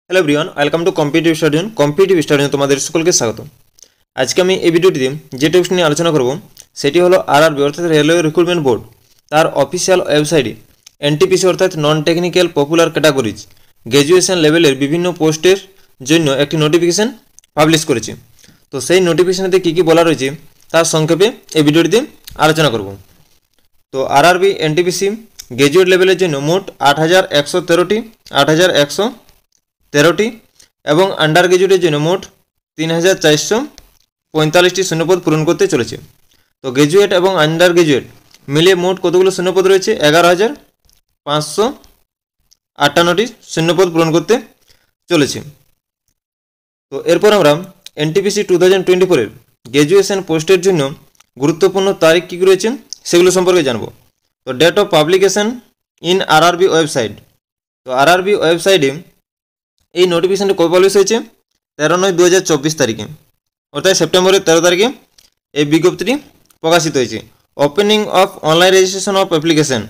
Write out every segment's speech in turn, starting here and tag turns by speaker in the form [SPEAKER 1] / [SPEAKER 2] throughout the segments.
[SPEAKER 1] Hello everyone, welcome to competitive study তোমাদের সকলকে স্বাগত। আজকে আমি এই ভিডিওটিতে যে টপিক নিয়ে আলোচনা করব সেটি হলো আরআরবি অর্থাৎ রেলওয়ে রিক্রুটমেন্ট বোর্ড তার অফিসিয়াল ওয়েবসাইটে এনটিপিসি অর্থাৎ non technical popular categories graduation লেভেলের বিভিন্ন পোস্টের জন্য একটি নোটিফিকেশন পাবলিশ করেছে। তো সেই নোটিফিকেশনেতে কী কী বলা রয়েছে তার সংক্ষেপে এই ভিডিওটিতে আলোচনা করব। তো আরআরবি এনটিপিসি গ্র্যাজুয়েট লেভেলের জন্য মোট ৮,১13টি এবং আন্ডার গ্র্যাজুয়েটের জন্য মোট ৩,৪৪৫টি শূন্যপদ পূরণ করতে চলেছে। তো গ্র্যাজুয়েট এবং আন্ডার গ্র্যাজুয়েট মিলিয়ে মোট কতগুলো শূন্যপদ রয়েছে? ১১,৫৫৮টি শূন্যপদ পূরণ করতে চলেছে। তো এরপর আমরা এনটিপিসি 2024-এর গ্র্যাজুয়েশন পোস্টের জন্য গুরুত্বপূর্ণ তারিখ কী রয়েছে সেগুলো সম্পর্কে জানব। তো date of publication in RRB website. তো আরআরবি ওয়েবসাইটে এই নোটিফিকেশনটি কবে পাবলিশ হয়েছে? 13/9/2024 তারিখে, অর্থাৎ সেপ্টেম্বরের 13 তারিখে এই বিজ্ঞপ্তিটি প্রকাশিত হয়েছে। Opening of online registration of application,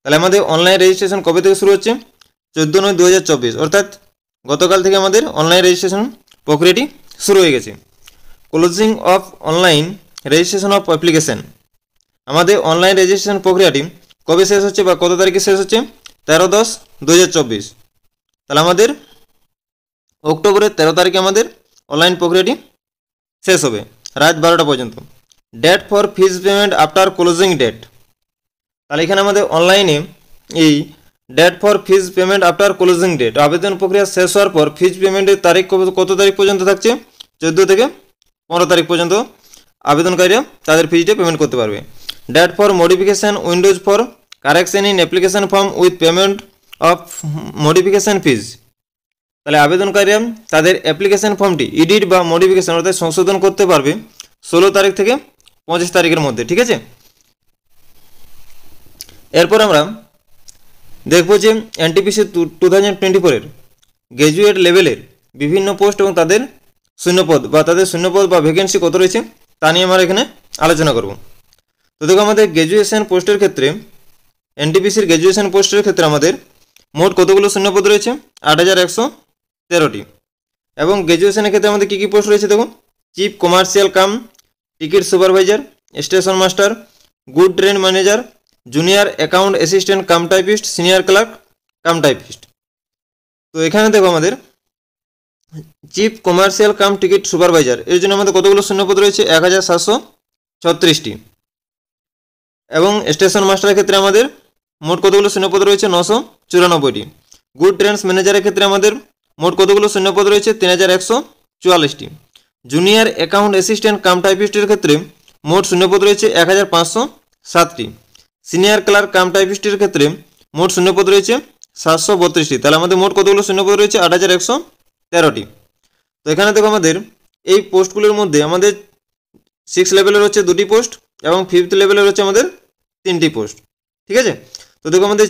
[SPEAKER 1] তাহলে আমাদের অনলাইন রেজিস্ট্রেশন কবে থেকে শুরু হচ্ছে? 14/9/2024, অর্থাৎ গতকাল থেকে আমাদের অনলাইন রেজিস্ট্রেশন প্রক্রিয়াটি শুরু হয়ে গেছে। Closing of online registration of application, আমাদের অনলাইন রেজিস্ট্রেশন প্রক্রিয়াটি কবে শেষ হচ্ছে বা কত তারিখে শেষ হচ্ছে? 13/10/2024, তাহলে আমাদের অক্টোবরের 13 তারিখে আমাদের অনলাইন প্রক্রিয়াটি শেষ হবে রাত 12টা পর্যন্ত। Date for fees payment after closing date, তাহলে এখানে আমাদের অনলাইনে এই date for fees payment after closing date আবেদন প্রক্রিয়া শেষ হওয়ার পর ফিজ পেমেন্টের তারিখ কত তারিখ পর্যন্ত থাকছে? 14 থেকে 15 তারিখ পর্যন্ত আবেদনকারীরা তাদের ফিজটা পেমেন্ট করতে পারবে। Date for modification windows for correction in application form with payment of modification fees, তাহলে আবেদনকারীরা তাদের অ্যাপ্লিকেশান ফর্মটি এডিট বা মডিফিকেশান অর্থাৎ সংশোধন করতে পারবে 16 তারিখ থেকে 25 তারিখের মধ্যে, ঠিক আছে। এরপর আমরা দেখব যে এনটিপিসি 2024-এর গ্র্যাজুয়েট লেভেলের বিভিন্ন পোস্ট এবং তাদের শূন্যপদ বা ভ্যাকেন্সি কত রয়েছে তা নিয়ে আমরা এখানে আলোচনা করব। তো দেখো, আমাদের গ্র্যাজুয়েশন পোস্টের ক্ষেত্রে এনটিপিসির গ্র্যাজুয়েশন পোস্টের ক্ষেত্রে আমাদের মোট কতগুলো শূন্যপদ রয়েছে? 8,113টি। এবং গ্র্যাজুয়েশনের ক্ষেত্রে আমাদের কী কী পোস্ট রয়েছে দেখুন: chief commercial cum ticket supervisor, station master, good train manager, junior account assistant cum typist, senior clerk cum typist. তো এখানে দেখো আমাদের chief commercial cum ticket supervisor এর জন্য আমাদের কতগুলো শূন্যপদ রয়েছে? 1,736টি। এবং স্টেশন মাস্টারের ক্ষেত্রে আমাদের মোট কতগুলো শূন্যপদ রয়েছে? 994টি। গুড ট্রেন্স ম্যানেজারের ক্ষেত্রে আমাদের মোট কতগুলো শূন্যপদ রয়েছে? 3,144টি। জুনিয়র অ্যাকাউন্ট অ্যাসিস্ট্যান্ট কাম টাইপিস্টের ক্ষেত্রে মোট শূন্যপদ রয়েছে 1,507টি। সিনিয়র ক্লার্ক কাম টাইপিস্টের ক্ষেত্রে মোট শূন্যপদ রয়েছে 732টি। তাহলে আমাদের মোট কতগুলো শূন্যপদ রয়েছে? 8,113টি। তো এখানে দেখো আমাদের এই পোস্টগুলোর মধ্যে আমাদের 6 লেভেলের হচ্ছে 2টি পোস্ট এবং 5th লেভেলের হচ্ছে আমাদের 3টি পোস্ট, ঠিক আছে। তো দেখো আমাদের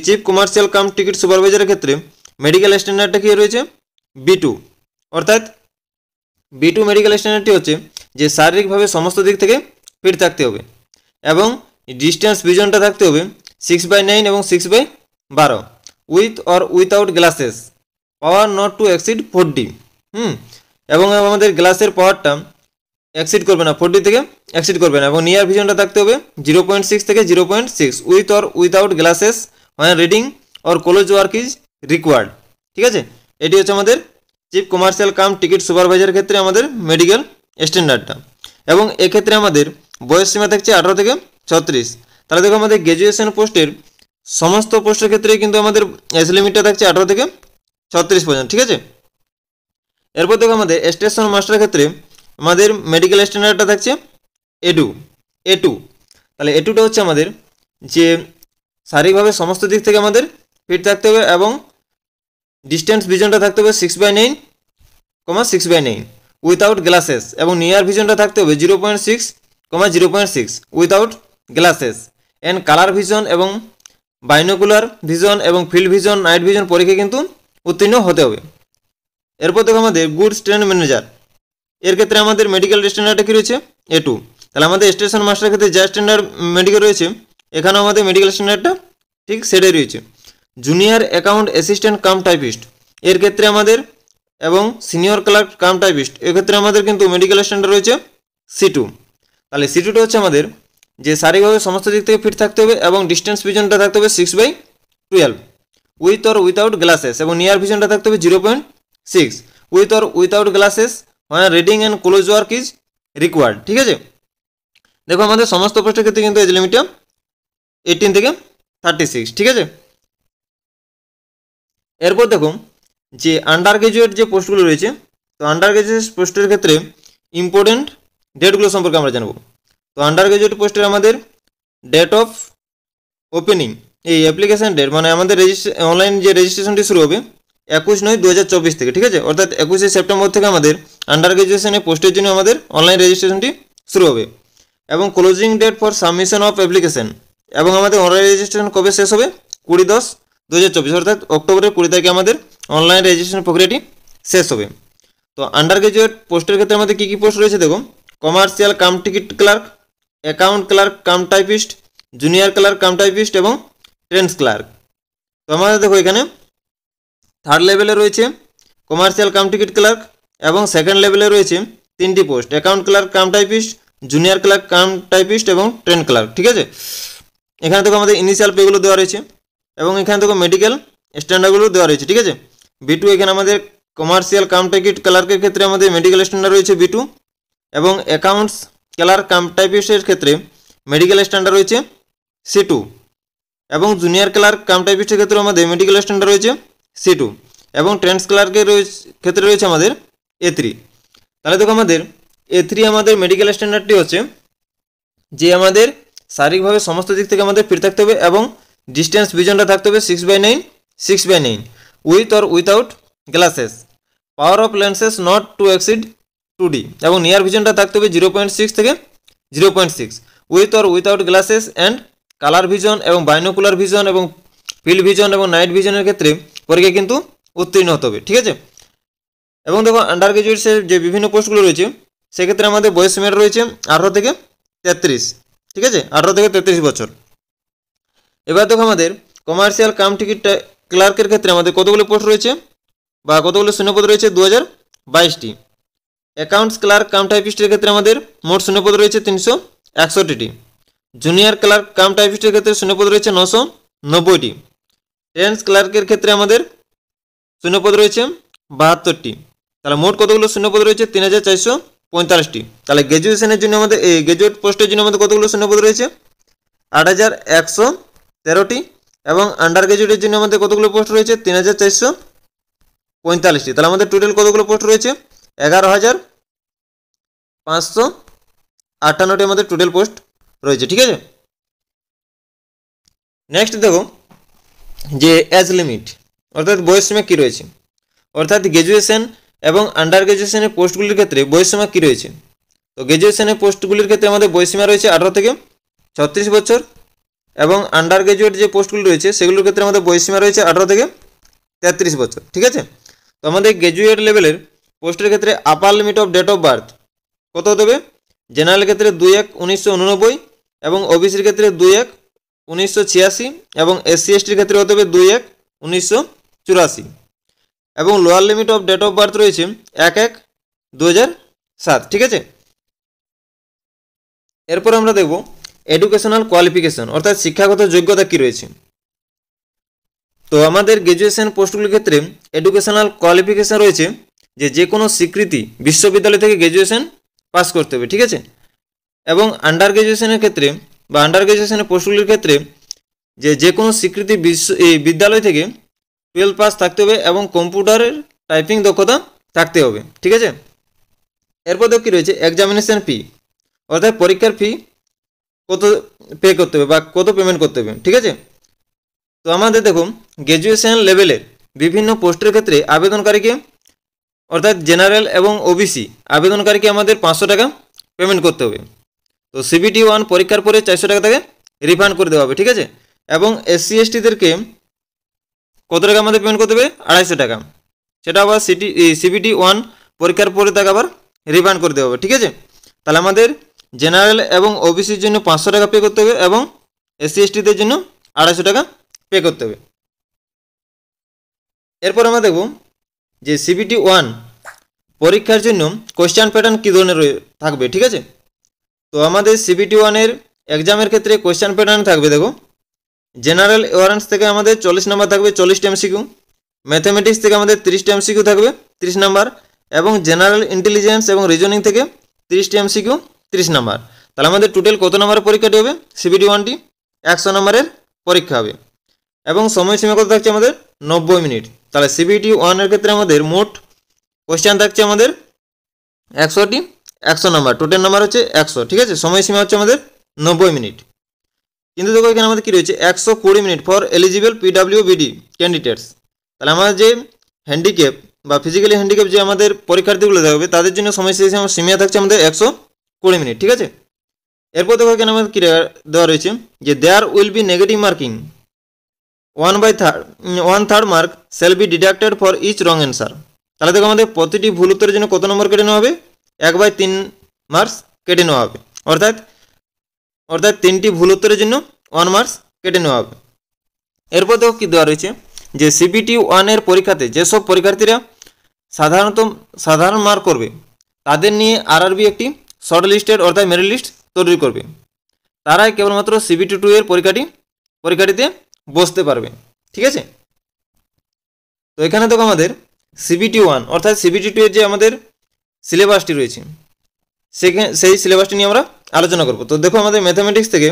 [SPEAKER 1] চিফ কমার্শিয়াল কাম টিকিট সুপারভাইজারের ক্ষেত্রে মেডিকেল স্ট্যান্ডার্ডটা কী রয়েছে? B2, অর্থাৎ B2 মেডিকেল স্ট্যান্ডার্ডটি হচ্ছে যে শারীরিকভাবে সমস্ত দিক থেকে ফিট থাকতে হবে এবং ডিস্টেন্স ভিশনটা থাকতে হবে 6/9 এবং 6/12, with or without glasses, power not to exceed 40, এবং আমাদের গ্লাসের পাওয়ারটা এক্সিড করবে না, 40 থেকে এক্সিড করবে না, এবং নিয়ার ভিশনটা থাকতে হবে 0.6 থেকে 0.6, with or without glasses when reading or close work is required, ঠিক আছে। এটি হচ্ছে আমাদের চিফ কমার্শিয়াল কাম টিকিট সুপারভাইজারের ক্ষেত্রে আমাদের মেডিকেল স্ট্যান্ডার্ডটা। এবং এক্ষেত্রে আমাদের বয়স সীমা থাকছে 18 থেকে 36। তাহলে দেখো আমাদের গ্র্যাজুয়েশন পোস্টের সমস্ত পোস্টের ক্ষেত্রে কিন্তু আমাদের এজ লিমিটটা থাকছে 18 থেকে 36 পর্যন্ত, ঠিক আছে। এরপর দেখো আমাদের স্টেশন মাস্টারের ক্ষেত্রে আমাদের মেডিকেল স্ট্যান্ডার্ডটা থাকছে A2। তাহলে A2টা হচ্ছে আমাদের যে শারীরিকভাবে সমস্ত দিক থেকে আমাদের ফিট থাকতে হবে এবং ডিস্টেন্স ভিশনটা থাকতে হবে 6/9, 6/9, উইথাউট গ্লাসেস, এবং নিয়ার ভিশনটা থাকতে হবে 0.6, 0.6, without glasses, and colour vision এবং বাইনোকুলার ভিশন এবং ফিল্ড ভিশন, নাইট ভিশন পরীক্ষা কিন্তু উত্তীর্ণ হতে হবে। এরপর দেখো আমাদের গুডস ট্রেন ম্যানেজার এর ক্ষেত্রে আমাদের মেডিকেল স্ট্যান্ডার্ডটা কী রয়েছে? A2। তাহলে আমাদের স্টেশন মাস্টারের ক্ষেত্রে যা স্ট্যান্ডার্ড মেডিকেল রয়েছে এখানেও আমাদের মেডিকেল স্ট্যান্ডার্ডটা ঠিক সেটাই রয়েছে। Junior account assistant cum typist এর ক্ষেত্রে আমাদের এবং সিনিয়র ক্লার্ক কাম টাইপিস্ট এক্ষেত্রে আমাদের কিন্তু মেডিকেল স্ট্যান্ডার্ড রয়েছে C2। তাহলে C2টা হচ্ছে আমাদের যে শারীরিকভাবে সমস্ত দিক থেকে ফিট থাকতে হবে এবং ডিস্টেন্স ভিশনটা থাকতে হবে 6/12 উইথ অর উইথাউট গ্লাসেস এবং নিয়ার ভিশনটা থাকতে হবে 0.6 উইথ অর উইথাউট গ্লাসেস মানে reading and close work is required. ঠিক আছে, দেখো আমাদের সমস্ত পোস্টের ক্ষেত্রে কিন্তু এজ লিমিটটা 18 থেকে 36। ঠিক আছে, এরপর দেখো যে আন্ডার গ্রাজুয়েট যে পোস্টগুলো রয়েছে, তো আন্ডার গ্রাজুয়েট পোস্টের ক্ষেত্রে ইম্পর্টেন্ট ডেটগুলো সম্পর্কে আমরা জানবো। তো আন্ডার গ্রাজুয়েট পোস্টের আমাদের ডেট অফ ওপেনিং এই অ্যাপ্লিকেশন ডেট মানে আমাদের অনলাইন যে রেজিস্ট্রেশনটি শুরু হবে 21/9/2024 থেকে। ঠিক আছে, অর্থাৎ 21শে সেপ্টেম্বর থেকে আমাদের আন্ডার গ্রাজুয়েশনের পোস্টের জন্য আমাদের অনলাইন রেজিস্ট্রেশনটি শুরু হবে এবং closing date for submission of application এবং আমাদের অনলাইন রেজিস্ট্রেশন কবে শেষ হবে 20/10/2024 অর্থাৎ অক্টোবরের 20 তারিখে আমাদের অনলাইন রেজিস্ট্রেশন প্রক্রিয়াটি শেষ হবে। তো আন্ডার গ্রাজুয়েট পোস্টের ক্ষেত্রে আমাদের কী কী পোস্ট রয়েছে দেখো, commercial cum ticket clerk, account clerk cum typist, junior clerk cum typist এবং ট্রেন্স ক্লার্ক। তো আমাদের দেখো এখানে থার্ড লেভেলে রয়েছে কমার্শিয়াল কাম টিকিট ক্লার্ক এবং সেকেন্ড লেভেলে রয়েছে 3টি post, account clerk cum typist, junior clerk cum typist এবং ট্রেন ক্লার্ক। ঠিক আছে, এখানে দেখো আমাদের ইনিশিয়াল পেগুলো দেওয়া রয়েছে এবং এখানে দেখো মেডিকেল স্ট্যান্ডার্ডগুলো দেওয়া রয়েছে। ঠিক আছে, B2 এখানে আমাদের কমার্শিয়াল কাম টিকিট ক্লার্কের ক্ষেত্রে আমাদের মেডিকেল স্ট্যান্ডার্ড রয়েছে B2 এবং অ্যাকাউন্টস ক্লার্ক কাম টাইপিস্টের ক্ষেত্রে মেডিকেল স্ট্যান্ডার্ড রয়েছে C2 এবং জুনিয়র ক্লার্ক কাম টাইপিস্টের ক্ষেত্রে আমাদের মেডিকেল স্ট্যান্ডার্ড রয়েছে C2 এবং ট্রেন্স ক্লার্কের ক্ষেত্রে রয়েছে আমাদের A3। তাহলে দেখো আমাদের A3 আমাদের মেডিকেল স্ট্যান্ডার্ডটি হচ্ছে যে আমাদের শারীরিকভাবে সমস্ত দিক থেকে আমাদের ফিট থাকতে হবে এবং ডিস্টেন্স ভিশনটা থাকতে হবে 6/9 with or without glasses, power of lenses not to exceed 2D এবং নিয়ার ভিশনটা থাকতে হবে 0.6 থেকে 0.6 with or without glasses and colour vision এবং বাইনোকুলার ভিশন এবং ফিল্ড ভিশন এবং নাইট ভিশনের ক্ষেত্রে পরীক্ষা কিন্তু উত্তীর্ণ হতে হবে। ঠিক আছে, এবং দেখো আন্ডার গ্রাজুয়েটসের যে বিভিন্ন পোস্টগুলো রয়েছে সেক্ষেত্রে আমাদের বয়স সীমাটা রয়েছে 18 থেকে 33। ঠিক আছে, 18 থেকে 33 বছর। এবার দেখো আমাদের কমার্শিয়াল কাম টিকিট ক্লার্কের ক্ষেত্রে আমাদের কতগুলো পোস্ট রয়েছে বা কতগুলো শূন্যপদ রয়েছে 2022টি। অ্যাকাউন্টস ক্লার্ক কাম টাইপিস্টের ক্ষেত্রে আমাদের মোট শূন্যপদ রয়েছে 361টি। জুনিয়র ক্লার্ক কাম টাইপিস্টের ক্ষেত্রে শূন্যপদ রয়েছে 990টি। ট্রেন্স ক্লার্কের ক্ষেত্রে আমাদের শূন্যপদ রয়েছে 72টি। তাহলে মোট কতগুলো শূন্যপদ রয়েছে 3445টি। তাহলে গ্র্যাজুয়েশনের জন্য আমাদের এই গ্র্যাজুয়েট পোস্টের জন্য আমাদের কতগুলো শূন্যপদ রয়েছে 8113টি এবং আন্ডার গ্র্যাজুয়েটের জন্য আমাদের কতগুলো পোস্ট রয়েছে 3445টি। তাহলে আমাদের টোটাল কতগুলো পোস্ট রয়েছে 11558টি আমাদের টোটাল পোস্ট রয়েছে। ঠিক আছে, নেক্সট দেখো যে এজ লিমিট অর্থাৎ বয়সসীমা কী রয়েছে, অর্থাৎ গ্র্যাজুয়েশন এবং আন্ডার গ্র্যাজুয়েশনের পোস্টগুলির ক্ষেত্রে বয়সসীমা কী রয়েছে। তো গ্র্যাজুয়েশনের পোস্টগুলির ক্ষেত্রে আমাদের বয়সসীমা রয়েছে 18 থেকে 36 বছর এবং আন্ডার গ্র্যাজুয়েট যে পোস্টগুলি রয়েছে সেগুলোর ক্ষেত্রে আমাদের বয়সসীমা রয়েছে 18 থেকে 33 বছর। ঠিক আছে, তো আমাদের গ্র্যাজুয়েট লেভেলের পোস্টের ক্ষেত্রে upper limit of date of birth কত হতে হবে, জেনারেল ক্ষেত্রে 2/1/1989 এবং ওবিসির ক্ষেত্রে 2/1/1986 এবং SC/STর ক্ষেত্রে হতে হবে 2/1/1984 এবং lower limit of date of birth রয়েছে 1/1/2007। ঠিক আছে, এরপর আমরা দেখব এডুকেশনাল কোয়ালিফিকেশন অর্থাৎ শিক্ষাগত যোগ্যতা কী রয়েছে। তো আমাদের গ্র্যাজুয়েশন পোস্টগুলির ক্ষেত্রে এডুকেশনাল কোয়ালিফিকেশন রয়েছে যে কোনো স্বীকৃতি বিশ্ববিদ্যালয় থেকে গ্র্যাজুয়েশন পাস করতে হবে। ঠিক আছে, এবং আন্ডার গ্র্যাজুয়েশনের ক্ষেত্রে বা আন্ডার গ্র্যাজুয়েশনের পোস্টগুলির ক্ষেত্রে যে কোনো স্বীকৃতি বিদ্যালয় থেকে 12 পাস থাকতে হবে এবং কম্পিউটারের টাইপিং দক্ষতা থাকতে হবে। ঠিক আছে, এরপর দেখো কী রয়েছে এক্সামিনেশন ফি অর্থাৎ পরীক্ষার ফি কত পে করতে হবে বা কত পেমেন্ট করতে হবে। ঠিক আছে, তো আমাদের দেখুন গ্র্যাজুয়েশন লেভেলের বিভিন্ন পোস্টের ক্ষেত্রে আবেদনকারীকে অর্থাৎ জেনারেল এবং ওবিসি আবেদনকারীকে আমাদের 500 টাকা পেমেন্ট করতে হবে। তো CBT 1 পরীক্ষার পরে 400 টাকা তাকে রিফান্ড করে দেওয়া হবে। ঠিক আছে, এবং SC/STদেরকে কত টাকা আমাদের পেমেন্ট করতে হবে 250 টাকা, সেটা আবার CBT 1 পরীক্ষার পরে তাকে আবার রিফান্ড করে দেওয়া হবে। ঠিক আছে, তাহলে আমাদের জেনারেল এবং ওবিসির জন্য 500 টাকা পে করতে হবে এবং SC/STদের জন্য 250 টাকা পে করতে হবে। এরপর আমরা দেখব যে সিবিটি 1 পরীক্ষার জন্য কোশ্চেন প্যাটার্ন কী ধরনের থাকবে, ঠিক আছে। তো আমাদের সিবিটি 1-এর এক্সামের ক্ষেত্রে কোশ্চেন প্যাটার্ন থাকবে, দেখো জেনারেল অ্যাওয়ারনেস থেকে আমাদের 40 নম্বর থাকবে, 40টা এমসিকিউ। ম্যাথামেটিক্স থেকে আমাদের 30টা এমসিকিউ থাকবে, 30 নম্বর। এবং জেনারেল ইন্টেলিজেন্স এবং রিজনিং থেকে 30টা এমসিকিউ, 30 নম্বর। তাহলে আমাদের টোটাল কত নম্বরের পরীক্ষাটি হবে? সিবিটি 1টি 100 নম্বরের পরীক্ষা হবে এবং সময়সীমা কত থাকছে আমাদের? 90 মিনিট। তাহলে সিবিটি 1-এর ক্ষেত্রে আমাদের মোট কোশ্চেন থাকছে আমাদের 100টি, 100 নম্বর, টোটাল নাম্বার হচ্ছে 100, ঠিক আছে। সময়সীমা হচ্ছে আমাদের 90 মিনিট। কিন্তু দেখো এখানে আমাদের কী রয়েছে, 120 মিনিট ফর এলিজিবল পিডাব্লিউবিডি ক্যান্ডিডেটস। তাহলে আমাদের যে হ্যান্ডিক্যাপ বা ফিজিক্যালি হ্যান্ডিক্যাপ যে আমাদের পরীক্ষার্থীগুলো থাকবে তাদের জন্য সময়সীমা থাকছে আমাদের 120 মিনিট, ঠিক আছে। এরপর দেখো এখানে আমাদের কী দেওয়া রয়েছে যে there will be negative marking 1/3 mark shall be deducted for each wrong answer. তাহলে দেখো আমাদের প্রতিটি ভুল উত্তরের জন্য কত নম্বর কেটে নেওয়া হবে? 1/3 মার্কস কেটে নেওয়া হবে, অর্থাৎ 3টি ভুল উত্তরের জন্য 1 মার্কস কেটে নেওয়া হবে। এরপর দেখো কী দেওয়া রয়েছে যে সিবিটি 1-এর পরীক্ষাতে যেসব পরীক্ষার্থীরা সাধারণ মার্ক করবে তাদের নিয়ে আরআরবি একটি শর্ট লিস্টেড অর্থাৎ মেরিট লিস্ট তৈরি করবে। তারাই কেবলমাত্র সিবিটি 2-এর পরীক্ষাটিতে বসতে পারবে, ঠিক আছে। তো এখানে দেখো আমাদের সিবিটি 1 অর্থাৎ সিবিটি 2-এর যে আমাদের সিলেবাসটি রয়েছে সেই সিলেবাসটি নিয়ে আমরা আলোচনা করব। তো দেখো আমাদের ম্যাথামেটিক্স থেকে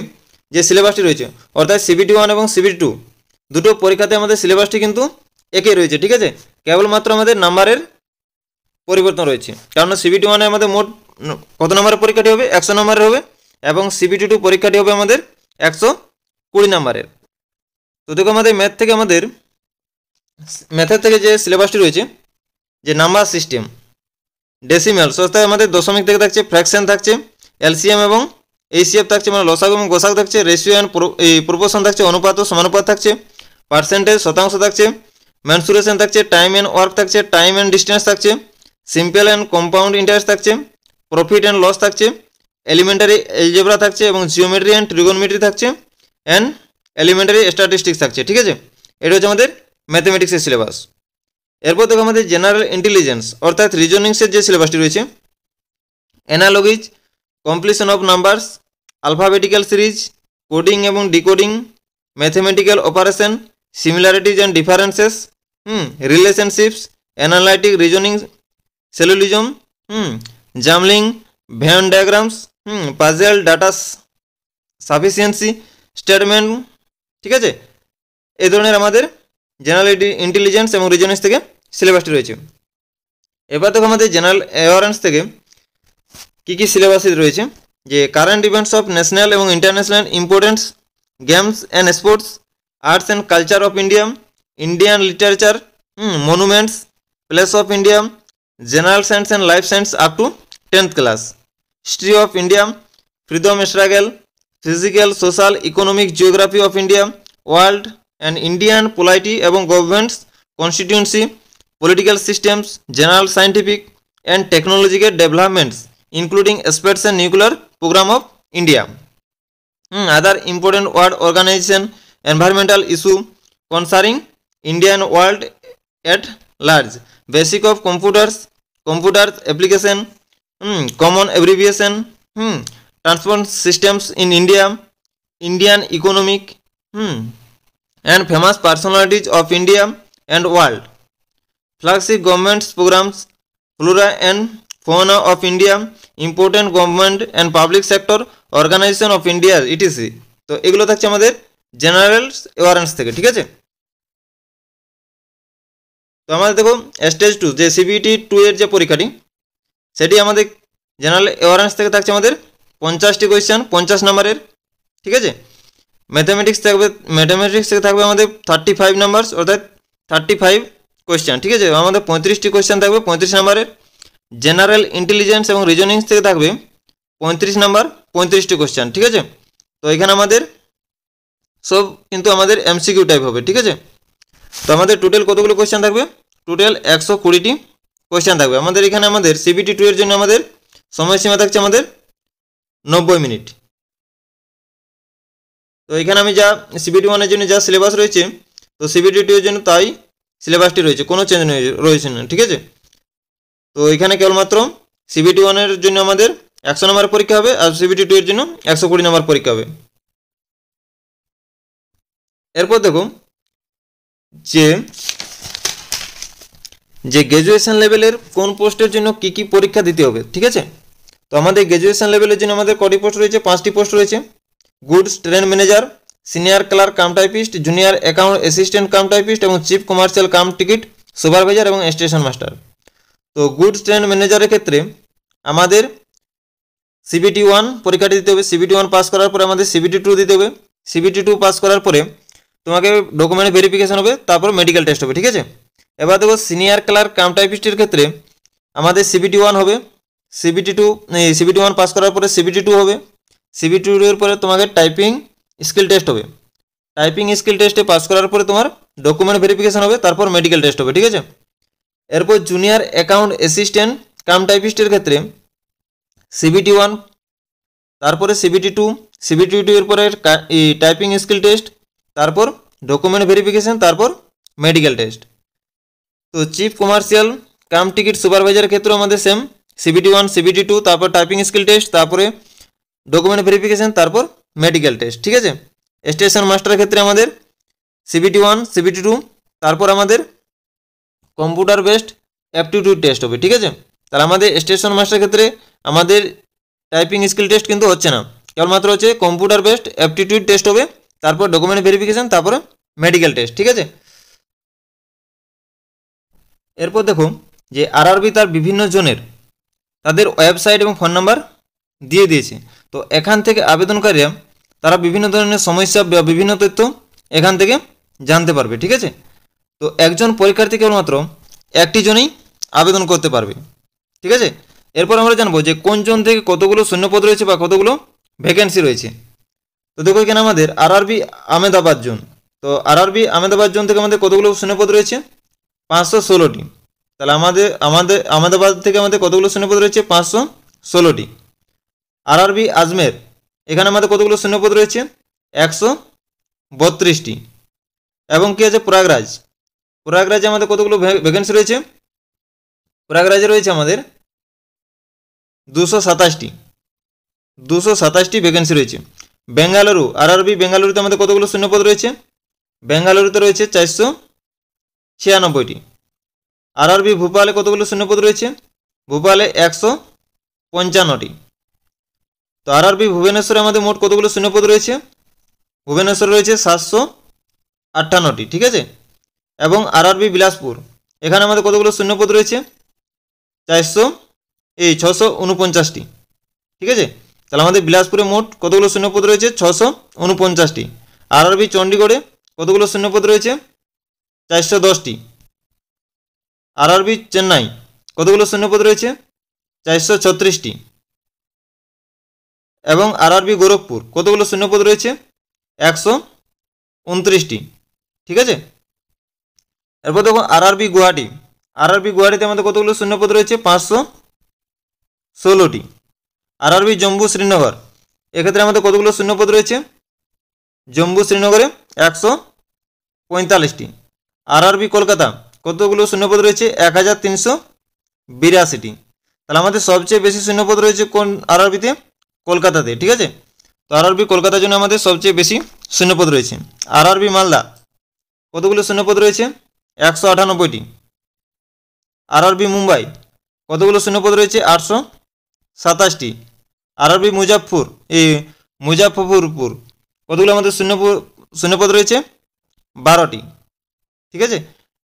[SPEAKER 1] যে সিলেবাসটি রয়েছে অর্থাৎ সিবিটি 1 এবং সিবিটি 2 দুটো পরীক্ষাতে আমাদের সিলেবাসটি কিন্তু একই রয়েছে, ঠিক আছে। কেবলমাত্র আমাদের নাম্বারের পরিবর্তন রয়েছে, কারণ সিবিটি 1-এ আমাদের মোট কত নম্বরের পরীক্ষাটি হবে? 100 নম্বরের হবে এবং সিবিটি 2 পরীক্ষাটি হবে আমাদের 120 নম্বরের। তো দেখো আমাদের ম্যাথের থেকে যে সিলেবাসটি রয়েছে যে নাম্বার সিস্টেম, ডেসিমেলস অর্থাৎ আমাদের দশমিক থেকে থাকছে, ফ্র্যাকশন থাকছে, এলসিএম এবং এইচসিএফ থাকছে মানে লসাগু এবং গোসাগু থাকছে, রেশিও অ্যান্ড প্রপোর্শন থাকছে, অনুপাত ও সমানুপাত থাকছে, পার্সেন্টেজ শতাংশ থাকছে, মেনসুরেশন থাকছে, টাইম অ্যান্ড ওয়ার্ক থাকছে, টাইম অ্যান্ড ডিস্টেন্স থাকছে, সিম্পল অ্যান্ড কম্পাউন্ড ইন্টারেস্ট থাকছে, প্রফিট অ্যান্ড লস থাকছে, এলিমেন্টারি এলজেব্রা থাকছে এবং জিওমেট্রি অ্যান্ড ট্রিগোনোমেট্রি থাকছে অ্যান্ড এলিমেন্টারি স্ট্যাটিস্টিক্স থাকছে, ঠিক আছে। এটা হচ্ছে আমাদের ম্যাথমেটিক্সের সিলেবাস। এরপর দেখো আমাদের জেনারেল ইন্টেলিজেন্স অর্থাৎ রিজনিংসের যে সিলেবাসটি রয়েছে analogies, completion of numbers, alphabetical series, coding এবং decoding, mathematical operation, similarities and differences, relationships, analytic reasoning, syllogism, jumbling, Venn diagrams, puzzle, data sufficiency statement, ঠিক আছে। এই ধরনের আমাদের জেনারেল ইন্টেলিজেন্স এবং রিজনিংস থেকে সিলেবাসটি রয়েছে। এবার দেখো আমাদের জেনারেল অ্যাওয়ারনেস থেকে কী কী সিলেবাস রয়েছে যে কারেন্ট ইভেন্টস অফ ন্যাশনাল এবং international importance, games and sports, arts and culture of India, Indian literature, monuments, place of India, general science and life science up to 10th class, history of India, freedom struggle, physical, social, economic, geography of India, world and Indian polity এবং governments constituency, political systems, general scientific and technological developments including space and nuclear programme of India, other important world organization, environmental issue concerning India and world at large, basic of computers application, common abbreviation, transport systems in India, Indian economic, and famous personalities of India and world, flagship governments programs, flora and fauna of India, important government and public sector organisation of India ETC. তো এগুলো থাকছে আমাদের general awareness থেকে, ঠিক আছে। তো আমাদের দেখো স্টেজ 2 যে সিবিটি 2-এর যে পরীক্ষাটি সেটি আমাদের জেনারেল অ্যাওয়ারনেস থেকে থাকছে আমাদের 50টি কোয়েশ্চেন 50 নম্বরের, ঠিক আছে। ম্যাথামেটিক্স থেকে থাকবে আমাদের 35 নাম্বারস অর্থাৎ 35 কোয়েশ্চেন, ঠিক আছে। আমাদের 35টি কোয়েশ্চেন থাকবে 35 নম্বরের। জেনারেল ইন্টেলিজেন্স এবং রিজনিংস থেকে থাকবে 35 নাম্বার 35টি কোয়েশ্চেন, ঠিক আছে। তো এখানে আমাদের সব কিন্তু আমাদের এমসিকিউ টাইপ হবে, ঠিক আছে। তো আমাদের টোটাল কতগুলো কোয়েশ্চেন থাকবে? টোটাল 120টি কোয়েশ্চেন থাকবে আমাদের এখানে। আমাদের সিবিটি 2 এর জন্য আমাদের সময়সীমা থাকছে আমাদের 90 মিনিট। তো এখানে আমি যা সিবিটি 1 এর জন্য যা সিলেবাস রয়েছে তো সিবিটি 2 এর জন্য তাই সিলেবাসটি রয়েছে, কোনো চেঞ্জ রয়েছে না, ঠিক আছে। তো এখানে কেবলমাত্র সিবিটি 1 জন্য আমাদের 100 নম্বরের পরীক্ষা হবে, আর সিবিটি 2 জন্য 120 নম্বর পরীক্ষা হবে। এরপর দেখো যে গ্র্যাজুয়েশন লেভেলের কোন পোস্টের জন্য কি কি পরীক্ষা দিতে হবে, ঠিক আছে। তো আমাদের গ্র্যাজুয়েশন লেভেলের জন্য আমাদের কটি পোস্ট রয়েছে? 5টি পোস্ট রয়েছে। Goods train manager, senior clerk cum typist, junior account assistant cum typist এবং chief commercial cum ticket supervisor এবং স্টেশন মাস্টার। তো গুডস ট্রেন ম্যানেজারের ক্ষেত্রে আমাদের সিবিটি 1 পরীক্ষাটি দিতে হবে। সিবিটি 1 পাস করার পরে আমাদের সিবিটি 2 দিতে হবে। সিবিটি 2 পাস করার পরে তোমাকে ডকুমেন্ট ভেরিফিকেশন হবে, তারপর মেডিকেল টেস্ট হবে, ঠিক আছে। এবার দেখো সিনিয়র ক্লার্ক কাম টাইপিস্টের ক্ষেত্রে আমাদের সিবিটি 1 হবে, সিবিটি 1 পাস করার পরে সিবিটি 2 হবে। সিবিটি 2 এর পরে তোমাকে টাইপিং স্কিল টেস্ট হবে। টাইপিং স্কিল টেস্টে পাস করার পরে তোমার ডকুমেন্ট ভেরিফিকেশন হবে, তারপর মেডিকেল টেস্ট হবে, ঠিক আছে। এরপর জুনিয়র অ্যাকাউন্ট অ্যাসিস্ট্যান্ট কাম টাইপিস্টের ক্ষেত্রে সিবিটি 1, তারপরে সিবিটি 2, সিবিটি 2 এর পরে টাইপিং স্কিল টেস্ট, তারপর ডকুমেন্ট ভেরিফিকেশন, তারপর মেডিকেল টেস্ট। তো চিফ কমার্শিয়াল কাম টিকিট সুপারভাইজারের ক্ষেত্রেও আমাদের সেম সিবিটি 1, সিবিটি 2, তারপর টাইপিং স্কিল টেস্ট, তারপরে ডকুমেন্ট ভেরিফিকেশন, তারপর মেডিকেল টেস্ট, ঠিক আছে। স্টেশন মাস্টারের ক্ষেত্রে আমাদের সিবিটি 1, সিবিটি 2, তারপর আমাদের কম্পিউটার বেসড অ্যাপটিটিউড টেস্ট হবে, ঠিক আছে। তাহলে আমাদের স্টেশন মাস্টারের ক্ষেত্রে আমাদের টাইপিং স্কিল টেস্ট কিন্তু হচ্ছে না, কেবলমাত্র হচ্ছে কম্পিউটার বেসড অ্যাপটিটিউড টেস্ট হবে, তারপর ডকুমেন্ট ভেরিফিকেশন, তারপরে মেডিকেল টেস্ট, ঠিক আছে। এরপর দেখো যে আরআরবি তার বিভিন্ন জনের তাদের ওয়েবসাইট এবং ফোন নাম্বার দিয়ে দিয়েছে। তো এখান থেকে আবেদনকারীরা তারা বিভিন্ন ধরনের সমস্যা বা বিভিন্ন তথ্য এখান থেকে জানতে পারবে, ঠিক আছে। তো একজন পরীক্ষার্থী কেবলমাত্র একটি জনেই আবেদন করতে পারবে, ঠিক আছে। এরপর আমরা জানবো যে কোন জন থেকে কতগুলো শূন্যপদ রয়েছে বা কতগুলো ভ্যাকেন্সি রয়েছে। তো দেখো এখানে আমাদের আরআরবি আহমেদাবাদ জোন, তো আরআরবি আহমেদাবাদ জোন থেকে আমাদের কতগুলো শূন্যপদ রয়েছে? 516টি। তাহলে আমাদের আহমেদাবাদ থেকে আমাদের কতগুলো শূন্যপদ রয়েছে? 516টি। আরআরবি আজমের, এখানে আমাদের কতগুলো শূন্যপদ রয়েছে? 132টি। এবং কি আছে প্রয়াগরাজে আমাদের কতগুলো ভ্যাকেন্সি রয়েছে? প্রয়াগরাজে রয়েছে আমাদের 227টি ভ্যাকেন্সি রয়েছে। বেঙ্গালুরু, আরআরবি বেঙ্গালুরুতে আমাদের কতগুলো শূন্যপদ রয়েছে? বেঙ্গালুরুতে রয়েছে 496টি। আরআরবি ভোপালে কতগুলো শূন্যপদ রয়েছে? ভোপালে 155টি। তো আরআরবি ভুবনেশ্বরে আমাদের মোট কতগুলো শূন্যপদ রয়েছে? ভুবনেশ্বরে রয়েছে 758টি, ঠিক আছে। এবং আরআরবি বিলাসপুর, এখানে আমাদের কতগুলো শূন্যপদ রয়েছে? 649টি, ঠিক আছে। তাহলে আমাদের বিলাসপুরে মোট কতগুলো শূন্যপদ রয়েছে? 649টি। আরআরবি চণ্ডীগড়ে কতগুলো শূন্যপদ রয়েছে? 410টি। আরআরবি চেন্নাই কতগুলো শূন্যপদ রয়েছে? 436টি। এবং আরআরবি গোরখপুর কতগুলো শূন্যপদ রয়েছে? 129টি, ঠিক আছে। এরপর দেখো আরআরবি গুয়াহাটিতে আমাদের কতগুলো শূন্যপদ রয়েছে? 516টি। আরআরবি জম্মু শ্রীনগর, এক্ষেত্রে আমাদের কতগুলো শূন্যপদ রয়েছে? জম্মু শ্রীনগরে 145টি। আরআরবি কলকাতা কতগুলো শূন্যপদ রয়েছে? 1382টি। তাহলে আমাদের সবচেয়ে বেশি শূন্যপদ রয়েছে কোন আরআরবিতে? কলকাতাতে, ঠিক আছে। তো আরআরবি কলকাতার জন্য আমাদের সবচেয়ে বেশি শূন্যপদ রয়েছে। আরআরবি মালদা কতগুলো শূন্যপদ রয়েছে? 198টি। আরআরবি মুম্বাই কতগুলো শূন্যপদ রয়েছে? 827টি। আরআরবি মুজাফফরপুর কতগুলো আমাদের শূন্যপদ রয়েছে? 12টি, ঠিক আছে।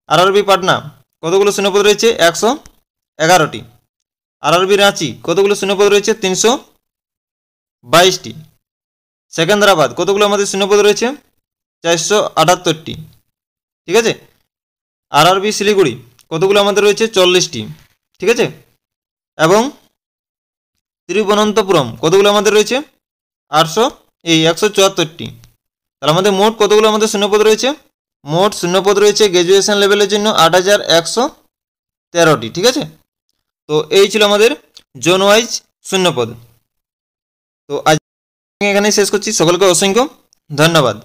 [SPEAKER 1] আরআরবি পাটনা কতগুলো শূন্যপদ রয়েছে? 111টি। আরআরবি রাঁচি কতগুলো শূন্যপদ রয়েছে? 322টি। সেকেন্দ্রাবাদ কতগুলো আমাদের শূন্যপদ রয়েছে? 478টি, ঠিক আছে। আরআরবি শিলিগুড়ি কতগুলো আমাদের রয়েছে? 40টি, ঠিক আছে। এবং তিরুবনন্তপুরম কতগুলো আমাদের রয়েছে? 174টি। তাহলে আমাদের মোট কতগুলো আমাদের শূন্যপদ রয়েছে? মোট শূন্যপদ রয়েছে গ্র্যাজুয়েশন লেভেলের জন্য 8113টি, ঠিক আছে। তো এই ছিল আমাদের জোন ওয়াইজ শূন্যপদ। তো আজ এখানেই শেষ করছি। সকলকে অসংখ্য ধন্যবাদ।